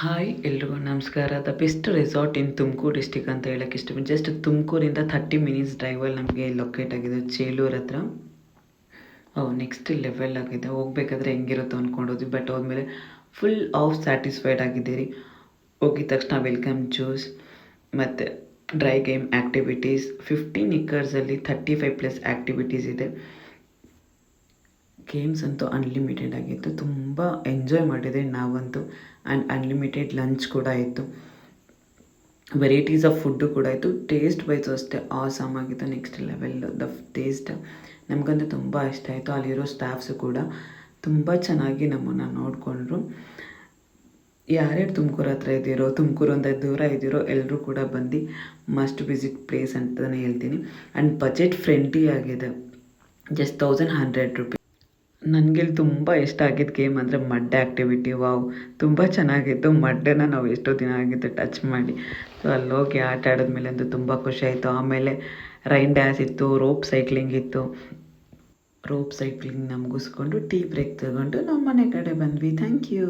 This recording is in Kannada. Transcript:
ಹಾಯ್ ಎಲ್ರಿಗೂ ನಮಸ್ಕಾರ. The best resort in Tumakuru district ಅಂತ ಹೇಳೋಕ್ಕೆ ಇಷ್ಟಪಡ್ತೀನಿ. ಜಸ್ಟ್ ತುಮಕೂರಿಂದ 30 ಮಿನಿಟ್ಸ್ ಡ್ರೈವಲ್ಲಿ ನಮಗೆ ಲೊಕೇಟ್ ಆಗಿದೆ, ಚೇಳೂರು ಹತ್ರ. ನೆಕ್ಸ್ಟ್ ಲೆವೆಲ್ ಆಗಿದೆ. ಹೋಗ್ಬೇಕಾದ್ರೆ ಹೆಂಗಿರುತ್ತೋ ಅಂದ್ಕೊಂಡೋದ್ವಿ, ಬಟ್ ಹೋದ್ಮೇಲೆ ಫುಲ್ ಆಫ್ ಸ್ಯಾಟಿಸ್ಫೈಡ್ ಆಗಿದ್ದೀರಿ. ಹೋಗಿದ ತಕ್ಷಣ ವೆಲ್ಕಮ್ ಜ್ಯೂಸ್ ಮತ್ತು ಡ್ರೈ ಗೇಮ್ ಆ್ಯಕ್ಟಿವಿಟೀಸ್ 15 ಎಕರ್ಸಲ್ಲಿ 35+ ಆ್ಯಕ್ಟಿವಿಟೀಸ್ ಇದೆ. ಗೇಮ್ಸ್ ಅಂತೂ ಅನ್ಲಿಮಿಟೆಡ್ ಆಗಿತ್ತು. ತುಂಬ ಎಂಜಾಯ್ ಮಾಡಿದೆ ನಾವಂತೂ. ಆ್ಯಂಡ್ ಅನ್ಲಿಮಿಟೆಡ್ ಲಂಚ್ ಕೂಡ ಇತ್ತು. ವೆರೈಟೀಸ್ ಆಫ್ ಫುಡ್ಡು ಕೂಡ ಇತ್ತು. ಟೇಸ್ಟ್ ವೈಸು ಅಷ್ಟೇ ಆಸಮ್ ಆಗಿತ್ತು. ನೆಕ್ಸ್ಟ್ ಲೆವೆಲ್ ದ ಟೇಸ್ಟ್ ನಮಗಂತೂ ತುಂಬ ಇಷ್ಟ ಆಯಿತು. ಅಲ್ಲಿರೋ ಸ್ಟಾಫ್ಸು ಕೂಡ ತುಂಬ ಚೆನ್ನಾಗಿ ನಮ್ಮನ್ನು ನೋಡಿಕೊಂಡ್ರು. ಯಾರ್ಯಾರು ತುಮಕೂರು ಹತ್ರ ಇದ್ದೀರೋ, ತುಮಕೂರು ಅಂತ ದೂರ ಇದ್ದೀರೋ, ಎಲ್ಲರೂ ಕೂಡ ಬಂದು ಮಸ್ಟ್ ವಿಸಿಟ್ ಪ್ಲೇಸ್ ಅಂತಲೇ ಹೇಳ್ತೀನಿ. ಆ್ಯಂಡ್ ಬಜೆಟ್ ಫ್ರೆಂಡ್ಲಿ ಆಗಿದೆ. Just 1100 rupees. ನನಗೆ ತುಂಬ ಇಷ್ಟ ಆಗಿದ್ದ ಗೇಮ್ ಅಂದರೆ ಮಡ್ ಆ್ಯಕ್ಟಿವಿಟಿ. ವಾವ್, ತುಂಬ ಚೆನ್ನಾಗಿತ್ತು. ಮಡ್ಡನ್ನು ನಾವು ಎಷ್ಟೋ ದಿನ ಆಗಿತ್ತು ಟಚ್ ಮಾಡಿ. ಸೊ ಅಲ್ಲೋಗಿ ಆಟ ಆಡಿದ್ಮೇಲೆ ಅಂತೂ ತುಂಬ ಖುಷಿ ಆಯಿತು. ಆಮೇಲೆ ರೈನ್ ಡ್ಯಾನ್ಸ್ ಇತ್ತು, ರೋಪ್ ಸೈಕ್ಲಿಂಗ್ ಇತ್ತು. ರೋಪ್ ಸೈಕ್ಲಿಂಗ್ನ ಮುಗಿಸ್ಕೊಂಡು ಟೀ ಬ್ರೇಕ್ ತಗೊಂಡು ನಾವು ಮನೆ ಕಡೆ ಬಂದ್ವಿ. Thank you.